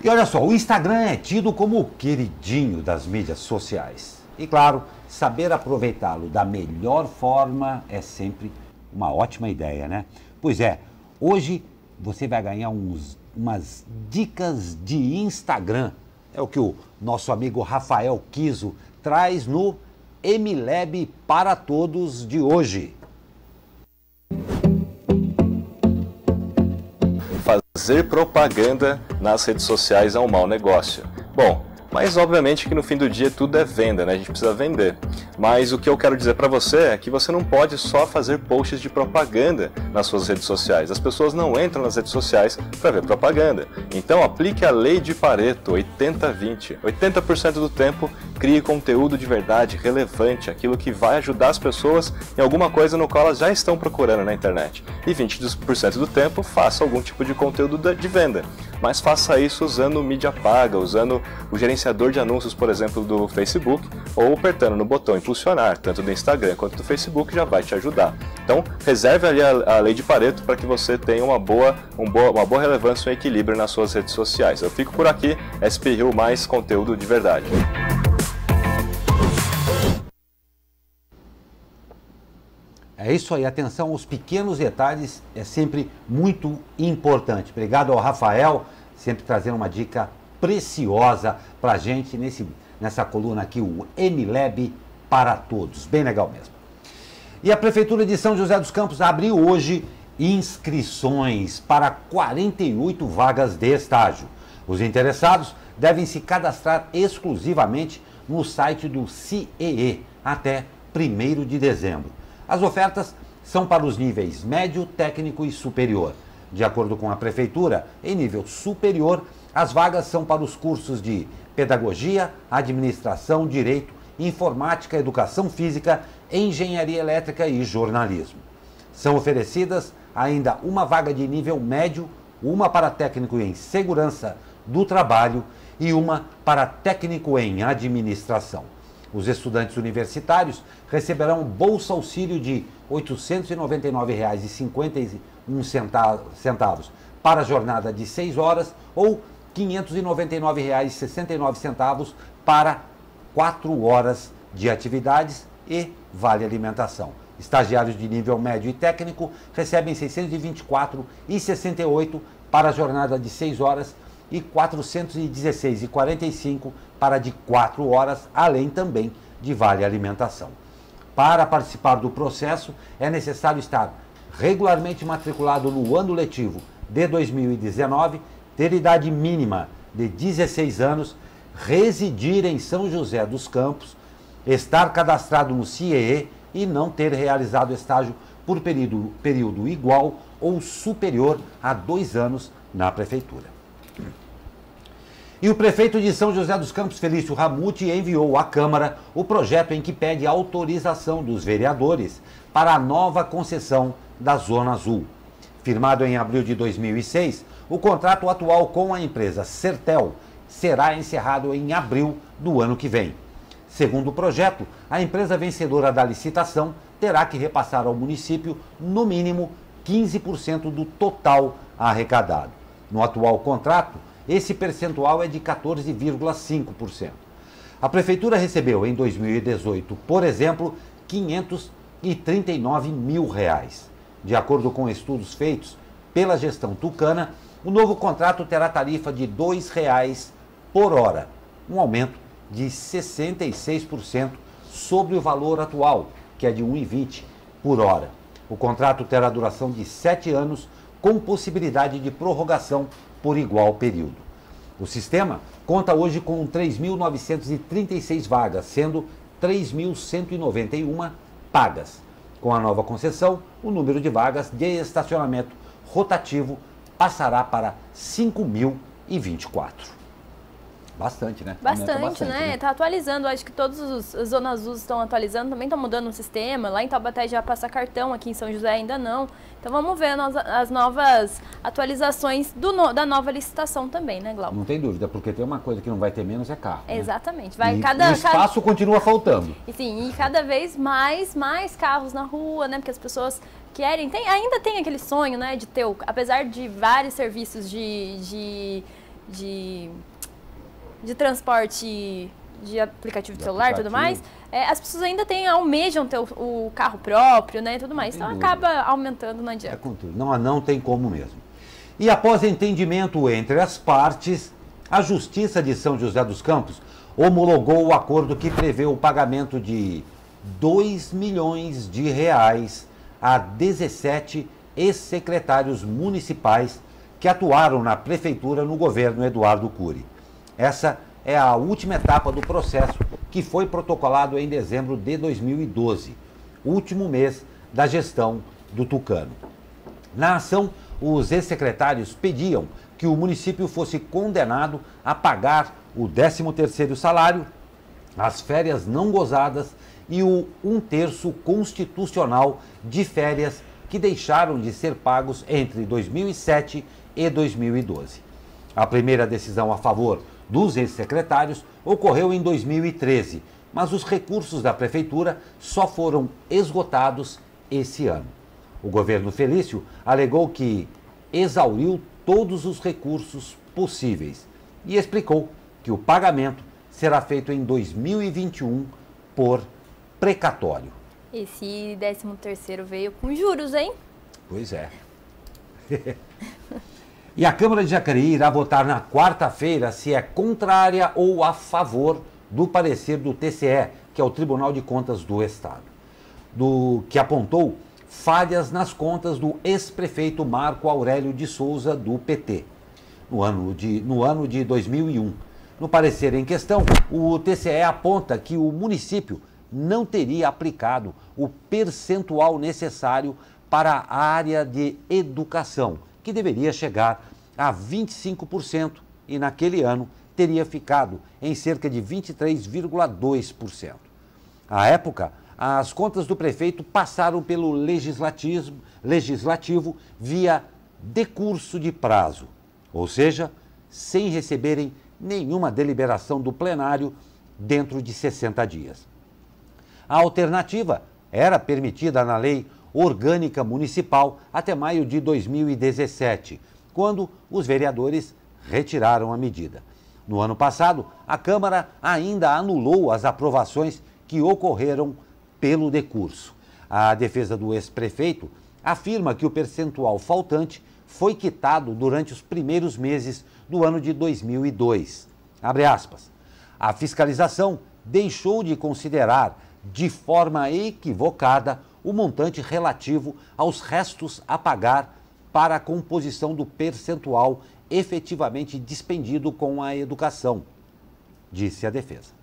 E olha só, o Instagram é tido como o queridinho das mídias sociais. E claro, saber aproveitá-lo da melhor forma é sempre uma ótima ideia, né? Pois é, hoje você vai ganhar umas dicas de Instagram. É o que o nosso amigo Rafael Kiso traz no MLab para Todos de hoje. Fazer propaganda nas redes sociais é um mau negócio. Bom, mas obviamente que no fim do dia tudo é venda, né? A gente precisa vender. Mas o que eu quero dizer para você é que você não pode só fazer posts de propaganda nas suas redes sociais. As pessoas não entram nas redes sociais para ver propaganda. Então aplique a lei de Pareto, 80-20. 80% do tempo crie conteúdo de verdade, relevante, aquilo que vai ajudar as pessoas em alguma coisa no qual elas já estão procurando na internet. E 20% do tempo faça algum tipo de conteúdo de venda. Mas faça isso usando mídia paga, usando o gerenciador de anúncios, por exemplo, do Facebook, ou apertando no botão impulsionar, tanto do Instagram quanto do Facebook, já vai te ajudar. Então, reserve ali a lei de Pareto para que você tenha uma boa relevância e um equilíbrio nas suas redes sociais. Eu fico por aqui, SP Rio, mais conteúdo de verdade. É isso aí, atenção aos pequenos detalhes é sempre muito importante. Obrigado ao Rafael, sempre trazendo uma dica preciosa para a gente nessa coluna aqui, o MLab para Todos. Bem legal mesmo. E a Prefeitura de São José dos Campos abriu hoje inscrições para 48 vagas de estágio. Os interessados devem se cadastrar exclusivamente no site do CIEE até 1º de dezembro. As ofertas são para os níveis médio, técnico e superior. De acordo com a Prefeitura, em nível superior, as vagas são para os cursos de Pedagogia, Administração, Direito, Informática, Educação Física, Engenharia Elétrica e Jornalismo. São oferecidas ainda uma vaga de nível médio, uma para técnico em Segurança do Trabalho e uma para técnico em Administração. Os estudantes universitários receberão bolsa auxílio de R$ 899,51 para a jornada de 6 horas ou R$ 599,69 para 4 horas de atividades e vale alimentação. Estagiários de nível médio e técnico recebem R$ 624,68 para a jornada de 6 horas e R$ 416,45 para de 4 horas, além também de vale alimentação. Para participar do processo, é necessário estar regularmente matriculado no ano letivo de 2019, ter idade mínima de 16 anos, residir em São José dos Campos, estar cadastrado no CIEE e não ter realizado estágio por período igual ou superior a 2 anos na Prefeitura. E o prefeito de São José dos Campos, Felício Ramute, enviou à Câmara o projeto em que pede autorização dos vereadores para a nova concessão da Zona Azul. Firmado em abril de 2006, o contrato atual com a empresa Sertel será encerrado em abril do ano que vem. Segundo o projeto, a empresa vencedora da licitação terá que repassar ao município, no mínimo, 15% do total arrecadado. No atual contrato, esse percentual é de 14,5%. A Prefeitura recebeu em 2018, por exemplo, R$ 539 mil. De acordo com estudos feitos pela gestão tucana, o novo contrato terá tarifa de R$ 2,00 por hora, um aumento de 66% sobre o valor atual, que é de R$ 1,20 por hora. O contrato terá duração de 7 anos, com possibilidade de prorrogação por igual período. O sistema conta hoje com 3.936 vagas, sendo 3.191 pagas. Com a nova concessão, o número de vagas de estacionamento rotativo passará para 5.024. Bastante, né? Bastante, né? Tá atualizando, acho que todas as zonas azuis estão atualizando, também estão mudando o sistema. Lá em Taubaté já passa cartão, aqui em São José ainda não. Então vamos ver as novas atualizações da nova licitação também, né, Glauco? Não tem dúvida, porque tem uma coisa que não vai ter menos, é carro. Né? Exatamente. O espaço continua faltando. E sim, e cada vez mais carros na rua, né? Porque as pessoas querem, ainda tem aquele sonho, né, de ter, apesar de vários serviços de transporte de aplicativo de celular e tudo mais, as pessoas ainda almejam ter o carro próprio, né, e tudo mais. Então acaba aumentando, não adianta. Não tem como mesmo. E após entendimento entre as partes, a Justiça de São José dos Campos homologou o acordo que prevê o pagamento de R$2 milhões a 17 ex-secretários municipais que atuaram na prefeitura no governo Eduardo Cury. Essa é a última etapa do processo, que foi protocolado em dezembro de 2012, último mês da gestão do Tucano. Na ação, os ex-secretários pediam que o município fosse condenado a pagar o 13º salário, as férias não gozadas e o 1/3 constitucional de férias que deixaram de ser pagos entre 2007 e 2012. A primeira decisão a favor dos ex-secretários ocorreu em 2013, mas os recursos da prefeitura só foram esgotados esse ano. O governo Felício alegou que exauriu todos os recursos possíveis e explicou que o pagamento será feito em 2021 por precatório. Esse 13º veio com juros, hein? Pois é. E a Câmara de Jacareí irá votar na quarta-feira se é contrária ou a favor do parecer do TCE, que é o Tribunal de Contas do Estado, que apontou falhas nas contas do ex-prefeito Marco Aurélio de Souza, do PT, no ano de 2001. No parecer em questão, o TCE aponta que o município não teria aplicado o percentual necessário para a área de educação, que deveria chegar a 25% e naquele ano teria ficado em cerca de 23,2%. À época, as contas do prefeito passaram pelo legislativo via decurso de prazo, ou seja, sem receberem nenhuma deliberação do plenário dentro de 60 dias. A alternativa era permitida na Lei Orgânica Municipal até maio de 2017, quando os vereadores retiraram a medida. No ano passado, a Câmara ainda anulou as aprovações que ocorreram pelo decurso. A defesa do ex-prefeito afirma que o percentual faltante foi quitado durante os primeiros meses do ano de 2002. Abre aspas. A fiscalização deixou de considerar de forma equivocada o montante relativo aos restos a pagar para a composição do percentual efetivamente dispendido com a educação, disse a defesa.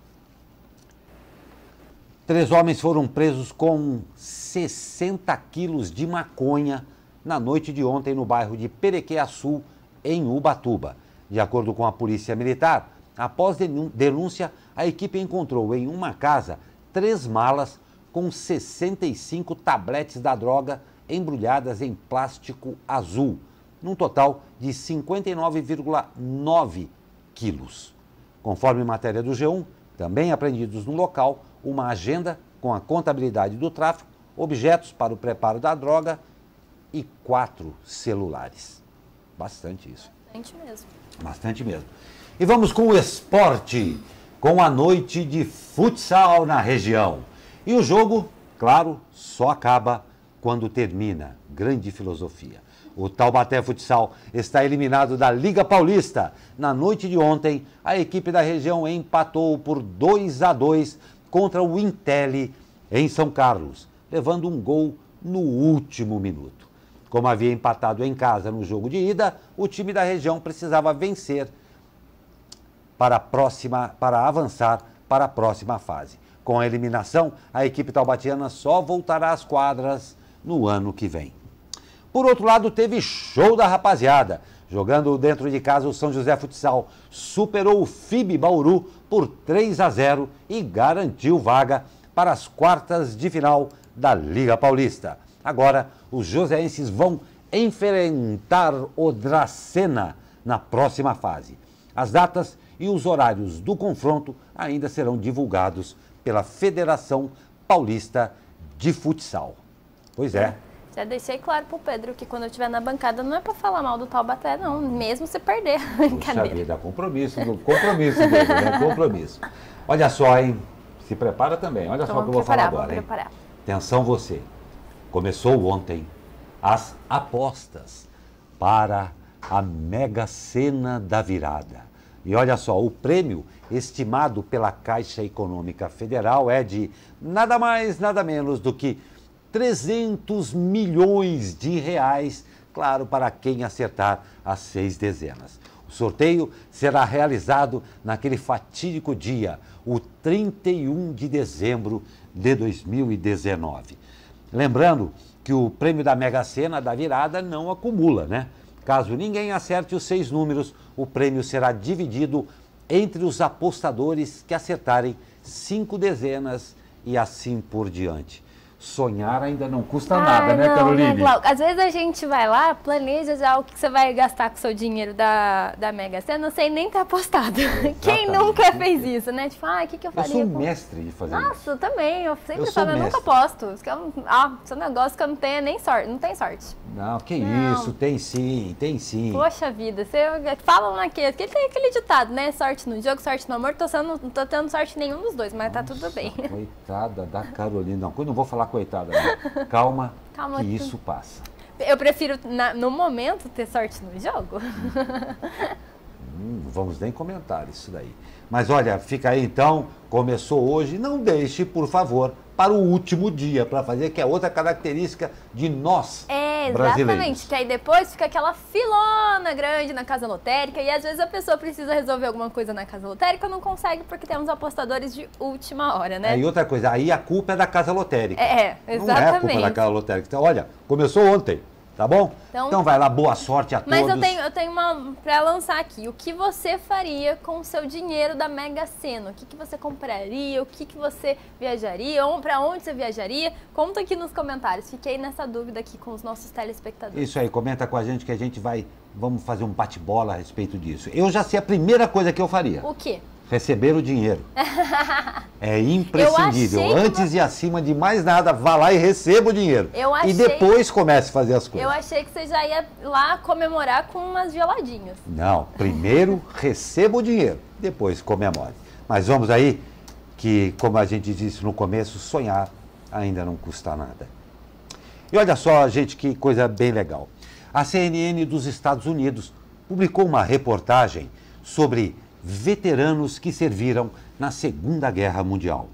3 homens foram presos com 60 quilos de maconha na noite de ontem no bairro de Perequê-Açu, em Ubatuba. De acordo com a Polícia Militar, após denúncia, a equipe encontrou em uma casa 3 malas com 65 tabletes da droga embrulhadas em plástico azul, num total de 59,9 quilos. Conforme matéria do G1, também apreendidos no local uma agenda com a contabilidade do tráfico, objetos para o preparo da droga e 4 celulares. Bastante isso. Bastante mesmo. Bastante mesmo. E vamos com o esporte, com a noite de futsal na região. E o jogo, claro, só acaba quando termina. Grande filosofia. O Taubaté Futsal está eliminado da Liga Paulista. Na noite de ontem, a equipe da região empatou por 2-2 contra o Intelli em São Carlos, levando um gol no último minuto. Como havia empatado em casa no jogo de ida, o time da região precisava vencer para avançar para a próxima fase. Com a eliminação, a equipe taubatiana só voltará às quadras no ano que vem. Por outro lado, teve show da rapaziada. Jogando dentro de casa, o São José Futsal superou o FIB Bauru por 3-0 e garantiu vaga para as quartas de final da Liga Paulista. Agora, os joseenses vão enfrentar o Dracena na próxima fase. As datas e os horários do confronto ainda serão divulgados pela Federação Paulista de Futsal. Pois é. Já deixei claro pro Pedro que quando eu estiver na bancada não é para falar mal do Taubaté, não, mesmo se perder. Puxa vida, compromisso dele, né? Compromisso. Olha só, hein? Se prepara também. Olha só o que eu vou falar agora, hein? Atenção você. Começou ontem as apostas para a Mega Sena da Virada. E olha só, o prêmio estimado pela Caixa Econômica Federal é de nada mais, nada menos do que 300 milhões de reais, claro, para quem acertar as 6 dezenas. O sorteio será realizado naquele fatídico dia, o 31 de dezembro de 2019. Lembrando que o prêmio da Mega Sena da Virada não acumula, né? Caso ninguém acerte os 6 números, o prêmio será dividido entre os apostadores que acertarem 5 dezenas e assim por diante. Sonhar ainda não custa nada, né, Caroline? Às vezes a gente vai lá, planeja já o que você vai gastar com o seu dinheiro da Mega Sena, sem nem ter apostado. Exatamente. Quem nunca fez isso, né? Tipo, o que eu faria? Eu sou mestre de fazer isso. Nossa, eu também. Eu sempre falo, eu nunca aposto. Seu negócio que eu não tenho é nem sorte. Não tem sorte. Não, isso, tem sim, tem sim. Poxa vida, você fala naquele, tem aquele ditado, né? Sorte no jogo, sorte no amor. Não tô tendo sorte nenhum dos dois, mas tá tudo bem. Coitada da Carolina. Não, eu não vou falar coitada, não. Calma que isso passa. Eu prefiro, no momento, ter sorte no jogo. Vamos nem comentar isso daí. Mas olha, fica aí então, começou hoje, não deixe, por favor, para o último dia para fazer, que é outra característica de nós brasileiros. Exatamente, que aí depois fica aquela filona grande na casa lotérica e às vezes a pessoa precisa resolver alguma coisa na casa lotérica, não consegue porque temos apostadores de última hora, né? E outra coisa, aí a culpa é da casa lotérica. Exatamente. Não é a culpa da casa lotérica. Então, olha, começou ontem. Tá bom? Então vai lá, boa sorte a todos. Mas eu tenho uma pra lançar aqui. O que você faria com o seu dinheiro da Mega Sena? O que você compraria? O que você viajaria? Pra onde você viajaria? Conta aqui nos comentários. Fiquei nessa dúvida aqui com os nossos telespectadores. Isso aí, comenta com a gente que a gente vamos fazer um bate-bola a respeito disso. Eu já sei a primeira coisa que eu faria. O quê? Receber o dinheiro. É imprescindível. Antes e acima de mais nada, vá lá e receba o dinheiro. E depois comece a fazer as coisas. Eu achei que você já ia lá comemorar com umas geladinhas. Não, primeiro receba o dinheiro, depois comemore. Mas vamos aí, que como a gente disse no começo, sonhar ainda não custa nada. E olha só, gente, que coisa bem legal. A CNN dos Estados Unidos publicou uma reportagem sobre veteranos que serviram na Segunda Guerra Mundial.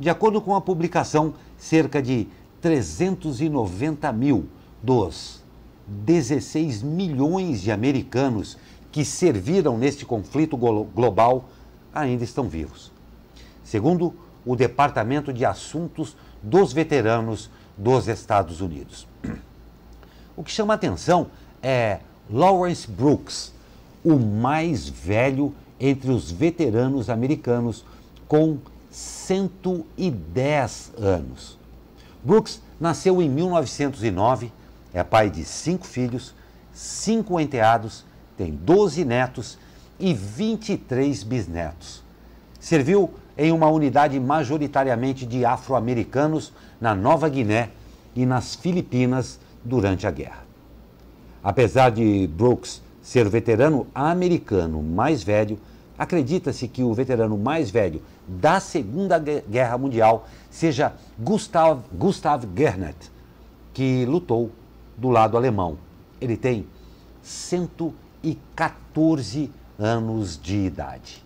De acordo com a publicação, cerca de 390 mil dos 16 milhões de americanos que serviram neste conflito global ainda estão vivos. Segundo o Departamento de Assuntos dos Veteranos dos Estados Unidos. O que chama a atenção é Lawrence Brooks, o mais velho entre os veteranos americanos, com 110 anos. Brooks nasceu em 1909, é pai de 5 filhos, 5 enteados, tem 12 netos e 23 bisnetos. Serviu em uma unidade majoritariamente de afro-americanos na Nova Guiné e nas Filipinas durante a guerra. Apesar de Brooks ser o veterano americano mais velho, acredita-se que o veterano mais velho da Segunda Guerra Mundial seja Gustav Gernert, que lutou do lado alemão. Ele tem 114 anos de idade.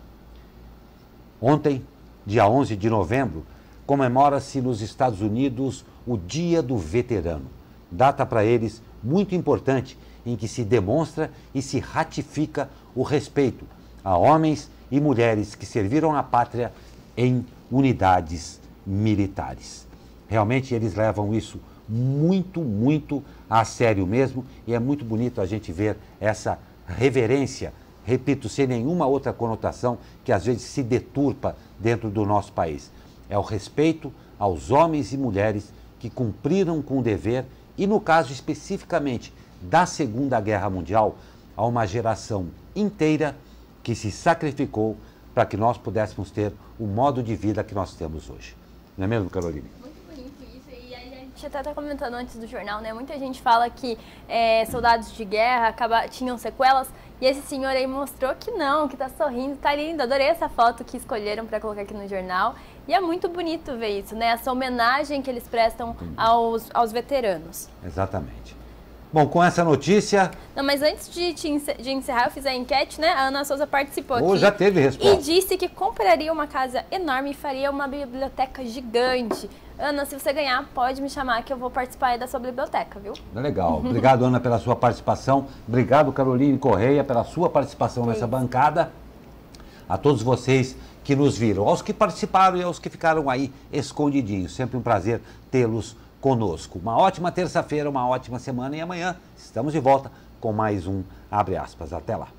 Ontem, dia 11 de novembro, comemora-se nos Estados Unidos o Dia do Veterano, data para eles muito importante em que se demonstra e se ratifica o respeito a homens e mulheres que serviram a pátria em unidades militares. Realmente eles levam isso muito, muito a sério mesmo, e é muito bonito a gente ver essa reverência, repito, sem nenhuma outra conotação que às vezes se deturpa dentro do nosso país. É o respeito aos homens e mulheres que cumpriram com o dever e, no caso especificamente da Segunda Guerra Mundial, a uma geração inteira que se sacrificou para que nós pudéssemos ter o modo de vida que nós temos hoje. Não é mesmo, Caroline? A gente até está comentando antes do jornal, né? Muita gente fala que soldados de guerra tinham sequelas, e esse senhor aí mostrou que não, que tá sorrindo, tá lindo. Adorei essa foto que escolheram para colocar aqui no jornal. E é muito bonito ver isso, né? Essa homenagem que eles prestam aos veteranos. Exatamente. Bom, com essa notícia... Não, mas antes de encerrar, eu fiz a enquete, né? A Ana Souza participou aqui. Já teve resposta. E disse que compraria uma casa enorme e faria uma biblioteca gigante. Ana, se você ganhar, pode me chamar que eu vou participar aí da sua biblioteca, viu? Legal. Obrigado, Ana, pela sua participação. Obrigado, Caroline Correia, pela sua participação nessa bancada. A todos vocês que nos viram, aos que participaram e aos que ficaram aí escondidinhos. Sempre um prazer tê-los conosco. Uma ótima terça-feira, uma ótima semana, e amanhã estamos de volta com mais um Abre Aspas. Até lá.